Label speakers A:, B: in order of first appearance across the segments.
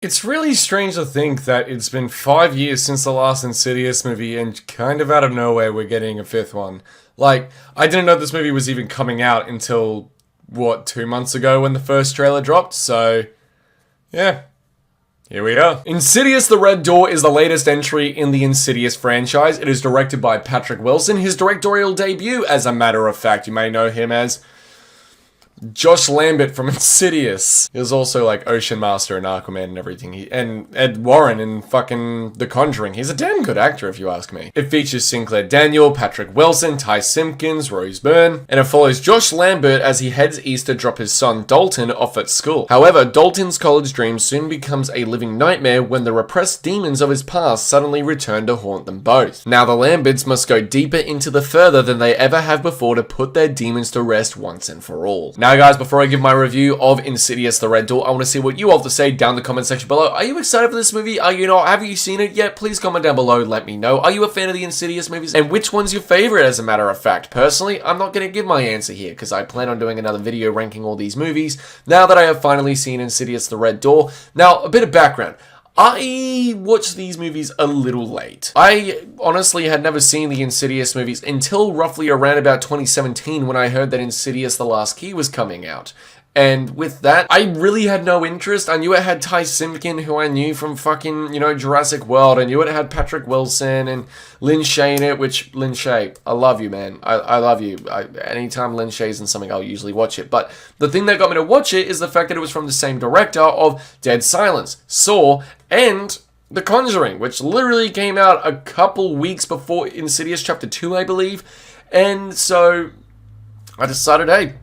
A: It's really strange to think that it's been 5 years since the last Insidious movie, and kind of out of nowhere, we're getting a fifth one. Like, I didn't know this movie was even coming out until, 2 months ago when the first trailer dropped, so, yeah. Here we are. Insidious The Red Door is the latest entry in the Insidious franchise. It is directed by Patrick Wilson, his directorial debut, as a matter of fact. You may know him as Josh Lambert from Insidious. He was also like Ocean Master and Aquaman and everything. And Ed Warren in fucking The Conjuring. He's a damn good actor if you ask me. It features Sinclair Daniel, Patrick Wilson, Ty Simpkins, Rose Byrne, and it follows Josh Lambert as he heads east to drop his son Dalton off at school. However, Dalton's college dream soon becomes a living nightmare when the repressed demons of his past suddenly return to haunt them both. Now the Lamberts must go deeper into the further than they ever have before to put their demons to rest once and for all. Now guys, before I give my review of Insidious The Red Door, I want to see what you all have to say down in the comment section below. Are you excited for this movie? Are you not? Have you seen it yet? Please comment down below, let me know. Are you a fan of the Insidious movies? And which one's your favorite, as a matter of fact? Personally, I'm not going to give my answer here, because I plan on doing another video ranking all these movies, now that I have finally seen Insidious The Red Door. Now, a bit of background. I watched these movies a little late. I honestly had never seen the Insidious movies until roughly around about 2017 when I heard that Insidious The Last Key was coming out. And with that, I really had no interest. I knew it had Ty Simpkin, who I knew from fucking, Jurassic World. I knew it had Patrick Wilson and Lin Shaye in it, which, Lin Shaye, I love you, man. I love you. Anytime Lin Shaye's in something, I'll usually watch it. But the thing that got me to watch it is the fact that it was from the same director of Dead Silence, Saw, and The Conjuring, which literally came out a couple weeks before Insidious Chapter 2, I believe. And so I decided, hey,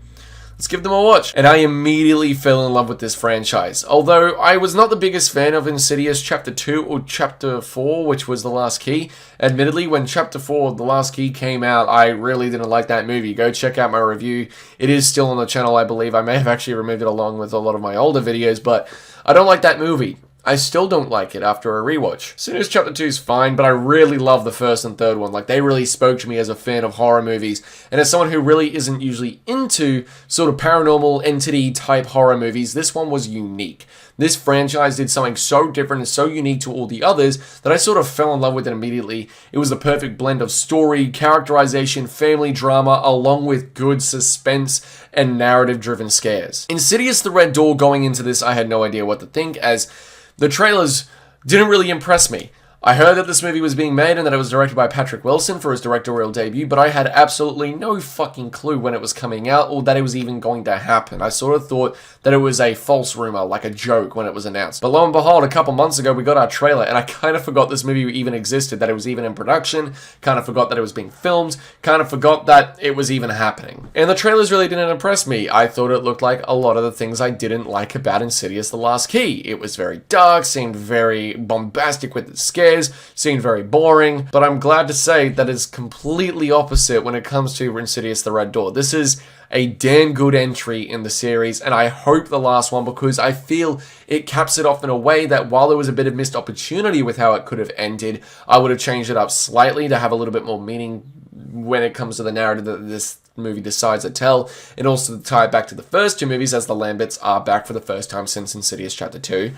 A: let's give them a watch. And I immediately fell in love with this franchise. Although I was not the biggest fan of Insidious Chapter 2 or Chapter 4, which was The Last Key. Admittedly, when Chapter 4, The Last Key came out, I really didn't like that movie. Go check out my review. It is still on the channel, I believe. I may have actually removed it along with a lot of my older videos, but I don't like that movie. I still don't like it after a rewatch. Insidious Chapter 2 is fine, but I really love the first and third one. Like, they really spoke to me as a fan of horror movies, and as someone who really isn't usually into sort of paranormal entity type horror movies, this one was unique. This franchise did something so different and so unique to all the others that I sort of fell in love with it immediately. It was the perfect blend of story, characterization, family drama, along with good suspense and narrative-driven scares. Insidious The Red Door, going into this, I had no idea what to think, as the trailers didn't really impress me. I heard that this movie was being made and that it was directed by Patrick Wilson for his directorial debut, but I had absolutely no fucking clue when it was coming out or that it was even going to happen. I sort of thought that it was a false rumor, like a joke when it was announced. But lo and behold, a couple months ago we got our trailer, and I kind of forgot this movie even existed, that it was even in production, kind of forgot that it was being filmed, kind of forgot that it was even happening. And the trailers really didn't impress me. I thought it looked like a lot of the things I didn't like about Insidious The Last Key. It was very dark, seemed very bombastic with its scares, seemed very boring, but I'm glad to say that it's completely opposite when it comes to Insidious The Red Door. This is a damn good entry in the series, and I hope the last one, because I feel it caps it off in a way that while there was a bit of missed opportunity with how it could have ended, I would have changed it up slightly to have a little bit more meaning when it comes to the narrative that this movie decides to tell, and also to tie it back to the first two movies, as the Lamberts are back for the first time since Insidious Chapter 2.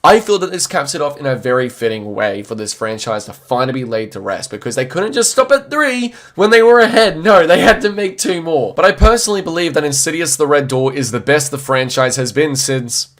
A: I feel that this caps it off in a very fitting way for this franchise to finally be laid to rest, because they couldn't just stop at 3 when they were ahead. No, they had to make 2 more. But I personally believe that Insidious The Red Door is the best the franchise has been since,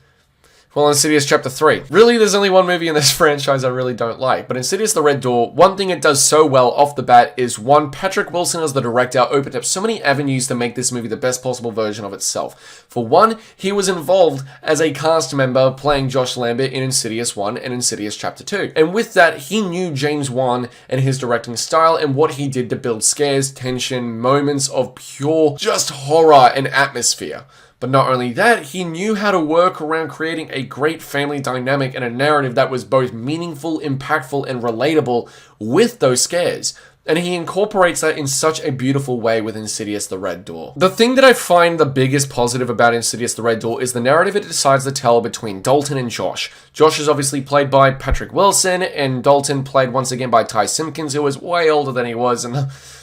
A: well, Insidious Chapter 3. Really, there's only one movie in this franchise I really don't like, but Insidious The Red Door, one thing it does so well off the bat is, one, Patrick Wilson as the director opened up so many avenues to make this movie the best possible version of itself. For one, he was involved as a cast member playing Josh Lambert in Insidious 1 and Insidious Chapter 2. And with that, he knew James Wan and his directing style and what he did to build scares, tension, moments of pure just horror and atmosphere. But not only that, he knew how to work around creating a great family dynamic and a narrative that was both meaningful, impactful, and relatable with those scares. And he incorporates that in such a beautiful way with Insidious The Red Door. The thing that I find the biggest positive about Insidious The Red Door is the narrative it decides to tell between Dalton and Josh. Josh is obviously played by Patrick Wilson, and Dalton played once again by Ty Simpkins, who was way older than he was in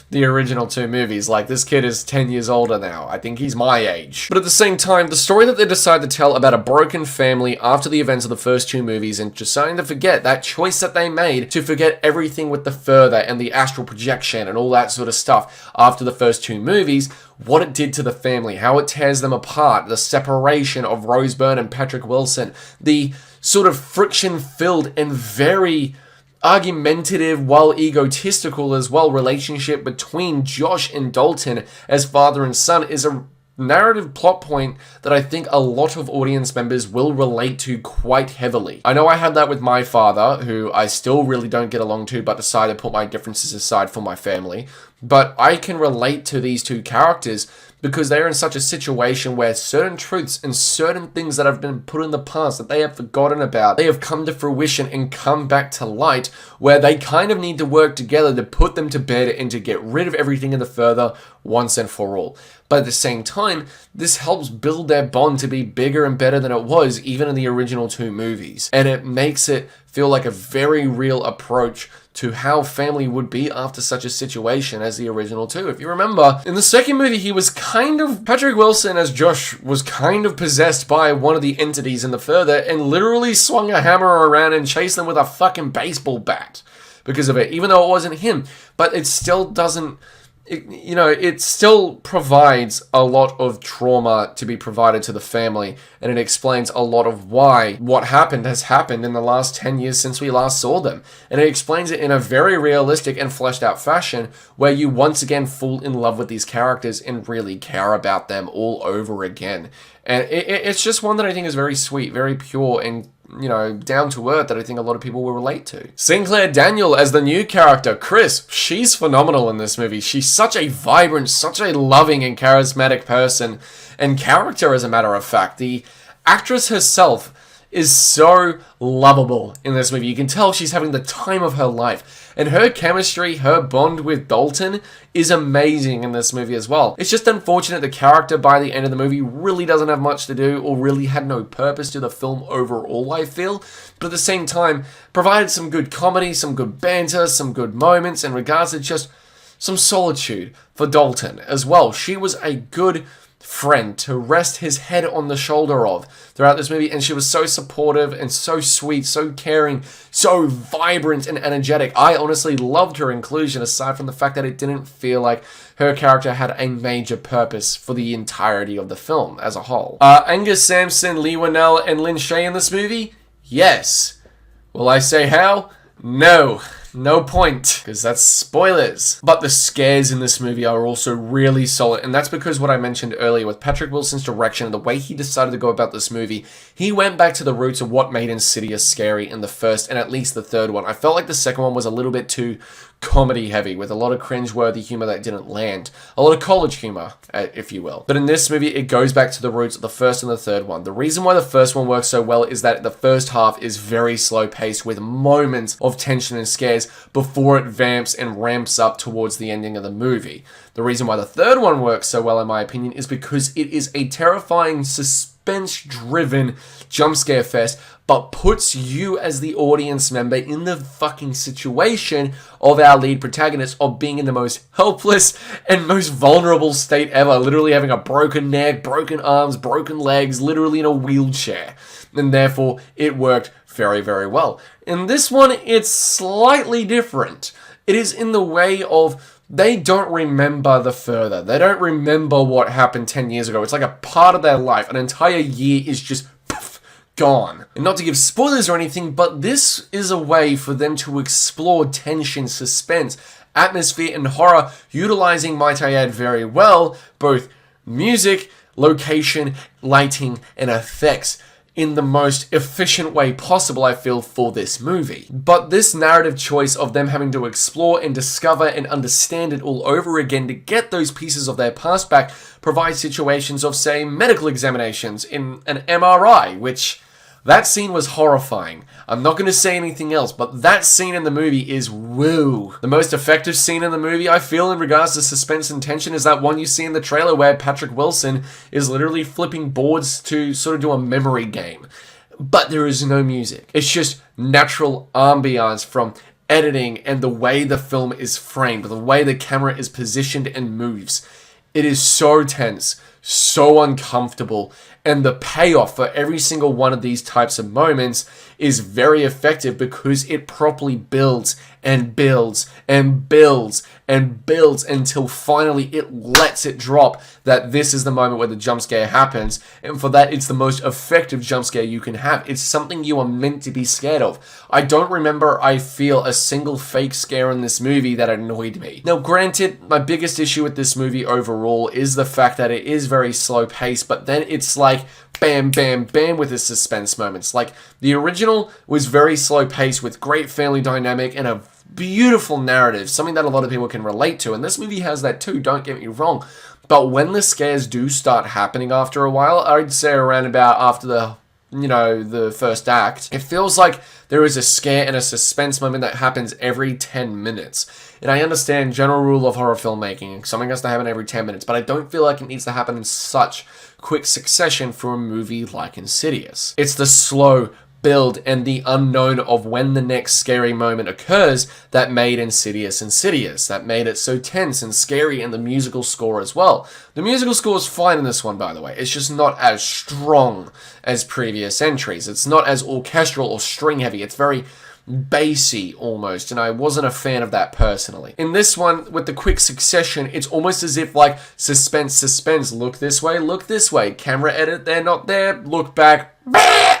A: the the original two movies. Like, this kid is 10 years older now. I think he's my age. But at the same time, the story that they decide to tell about a broken family after the events of the first two movies and deciding to forget that choice that they made to forget everything with the further and the astral projection and all that sort of stuff after the first two movies, what it did to the family, how it tears them apart, the separation of Rose Byrne and Patrick Wilson, the sort of friction-filled and very argumentative, while egotistical as well, relationship between Josh and Dalton as father and son is a narrative plot point that I think a lot of audience members will relate to quite heavily. I know I had that with my father, who I still really don't get along to, but decided to put my differences aside for my family. But I can relate to these two characters because they're in such a situation where certain truths and certain things that have been put in the past that they have forgotten about, they have come to fruition and come back to light, where they kind of need to work together to put them to bed and to get rid of everything in the further once and for all. But at the same time, this helps build their bond to be bigger and better than it was even in the original two movies. And it makes it feel like a very real approach to how family would be after such a situation as the original two. If you remember, in the second movie, Patrick Wilson as Josh was kind of possessed by one of the entities in the further and literally swung a hammer around and chased them with a fucking baseball bat because of it, even though it wasn't him. But it still doesn't... It still provides a lot of trauma to be provided to the family, and it explains a lot of why what happened has happened in the last 10 years since we last saw them. And it explains it in a very realistic and fleshed out fashion where you once again fall in love with these characters and really care about them all over again. And it's just one that I think is very sweet, very pure, and down to earth that I think a lot of people will relate to. Sinclair Daniel as the new character, Chris, she's phenomenal in this movie. She's such a vibrant, such a loving and charismatic person and character, as a matter of fact. The actress herself is so lovable in this movie. You can tell she's having the time of her life. And her chemistry, her bond with Dalton is amazing in this movie as well. It's just unfortunate the character by the end of the movie really doesn't have much to do or really had no purpose to the film overall, I feel. But at the same time, provided some good comedy, some good banter, some good moments in regards to just some solitude for Dalton as well. She was a good friend to rest his head on the shoulder of throughout this movie, and she was so supportive and so sweet, so caring, so vibrant and energetic. I honestly loved her inclusion, aside from the fact that it didn't feel like her character had a major purpose for the entirety of the film as a whole. Angus Sampson, Lee Winnell, and Lin Shaye in this movie? Yes. Will I say how? No. No point, because that's spoilers. But the scares in this movie are also really solid, and that's because what I mentioned earlier with Patrick Wilson's direction and the way he decided to go about this movie, he went back to the roots of what made Insidious scary in the first and at least the third one. I felt like the second one was a little bit too comedy heavy with a lot of cringe-worthy humor that didn't land. A lot of college humor, if you will. But in this movie, it goes back to the roots of the first and the third one. The reason why the first one works so well is that the first half is very slow-paced with moments of tension and scares before it vamps and ramps up towards the ending of the movie. The reason why the third one works so well, in my opinion, is because it is a terrifying, suspense-driven jump scare fest, but puts you as the audience member in the fucking situation of our lead protagonist of being in the most helpless and most vulnerable state ever, literally having a broken neck, broken arms, broken legs, literally in a wheelchair. And therefore, it worked very, very well. In this one, it's slightly different. It is in the way of they don't remember the further. They don't remember what happened 10 years ago. It's like a part of their life. An entire year is just gone. And not to give spoilers or anything, but this is a way for them to explore tension, suspense, atmosphere, and horror, utilizing, might I add, very well, both music, location, lighting, and effects in the most efficient way possible, I feel, for this movie. But this narrative choice of them having to explore and discover and understand it all over again to get those pieces of their past back provides situations of, say, medical examinations in an MRI, which that scene was horrifying. I'm not going to say anything else, but that scene in the movie is woo. The most effective scene in the movie, I feel, in regards to suspense and tension is that one you see in the trailer where Patrick Wilson is literally flipping boards to sort of do a memory game. But there is no music. It's just natural ambiance from editing, and the way the film is framed, the way the camera is positioned and moves. It is so tense, so uncomfortable, and the payoff for every single one of these types of moments is very effective because it properly builds and builds and builds and builds until finally it lets it drop that this is the moment where the jump scare happens, and for that it's the most effective jump scare you can have. It's something you are meant to be scared of. I don't remember I feel a single fake scare in this movie that annoyed me. Now granted, my biggest issue with this movie overall is the fact that it is very slow paced, but then it's like bam, bam, bam with the suspense moments. Like, the original was very slow paced with great family dynamic and a beautiful narrative, something that a lot of people can relate to, and this movie has that too, don't get me wrong. But when the scares do start happening after a while, I'd say around about after the first act, it feels like there is a scare and a suspense moment that happens every 10 minutes. And I understand general rule of horror filmmaking, something has to happen every 10 minutes, but I don't feel like it needs to happen in such quick succession for a movie like Insidious. It's the slow build and the unknown of when the next scary moment occurs that made Insidious, that made it so tense and scary, and the musical score as well. The musical score is fine in this one, by the way. It's just not as strong as previous entries. It's not as orchestral or string heavy. It's very bassy almost, and I wasn't a fan of that personally. In this one, with the quick succession, it's almost as if like suspense, look this way, camera edit, they're not there, look back,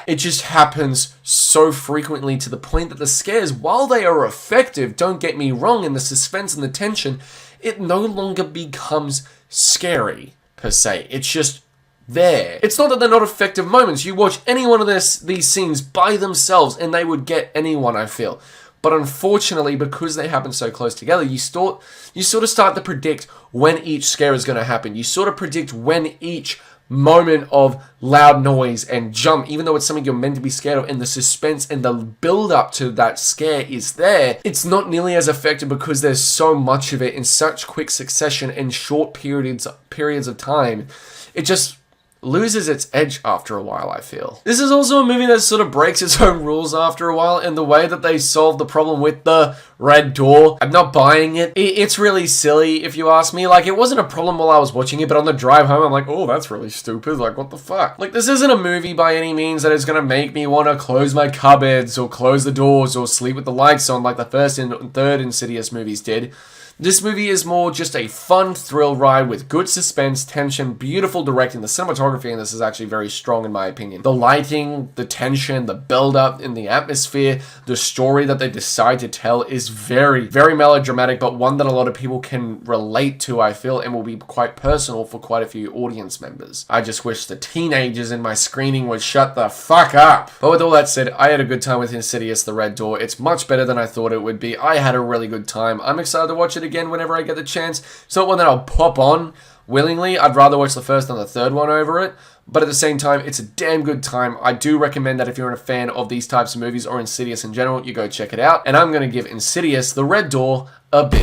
A: it just happens so frequently to the point that the scares, while they are effective, don't get me wrong, in the suspense and the tension, it no longer becomes scary per se. It's just there. It's not that they're not effective moments. You watch any one of these scenes by themselves and they would get anyone, I feel. But unfortunately, because they happen so close together, you sort of start to predict when each scare is going to happen. You sort of predict when each moment of loud noise and jump, even though it's something you're meant to be scared of, and the suspense and the build up to that scare is there, it's not nearly as effective because there's so much of it in such quick succession and short periods of time. It just loses its edge after a while, I feel. This is also a movie that sort of breaks its own rules after a while, and the way that they solve the problem with the red door, I'm not buying it. It's really silly, if you ask me. Like, it wasn't a problem while I was watching it, but on the drive home, I'm like, oh, that's really stupid. Like, what the fuck? Like, this isn't a movie by any means that is gonna make me want to close my cupboards, or close the doors, or sleep with the lights on like the first and third Insidious movies did. This movie is more just a fun thrill ride with good suspense, tension, beautiful directing. The cinematography in this is actually very strong in my opinion. The lighting, the tension, the build-up in the atmosphere, the story that they decide to tell is very, very melodramatic, but one that a lot of people can relate to, I feel, and will be quite personal for quite a few audience members. I just wish the teenagers in my screening would shut the fuck up. But with all that said, I had a good time with Insidious: The Red Door. It's much better than I thought it would be. I had a really good time. I'm excited to watch it again whenever I get the chance. It's not one that I'll pop on willingly. I'd rather watch the first and the third one over it, but at the same time, it's a damn good time. I do recommend that if you're a fan of these types of movies or Insidious in general, you go check it out, and I'm going to give Insidious: The Red Door a B.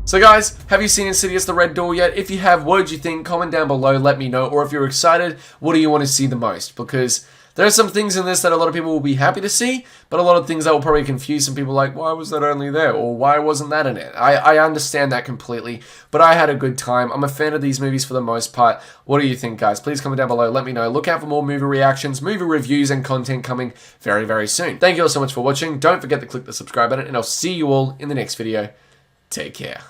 A: So guys, have you seen Insidious: The Red Door yet? If you have, what did you think? Comment down below, let me know. Or if you're excited, what do you want to see the most? Because there are some things in this that a lot of people will be happy to see, but a lot of things that will probably confuse some people, like, why was that only there? Or why wasn't that in it? I understand that completely, but I had a good time. I'm a fan of these movies for the most part. What do you think, guys? Please comment down below, let me know. Look out for more movie reactions, movie reviews, and content coming very, very soon. Thank you all so much for watching. Don't forget to click the subscribe button, and I'll see you all in the next video. Take care.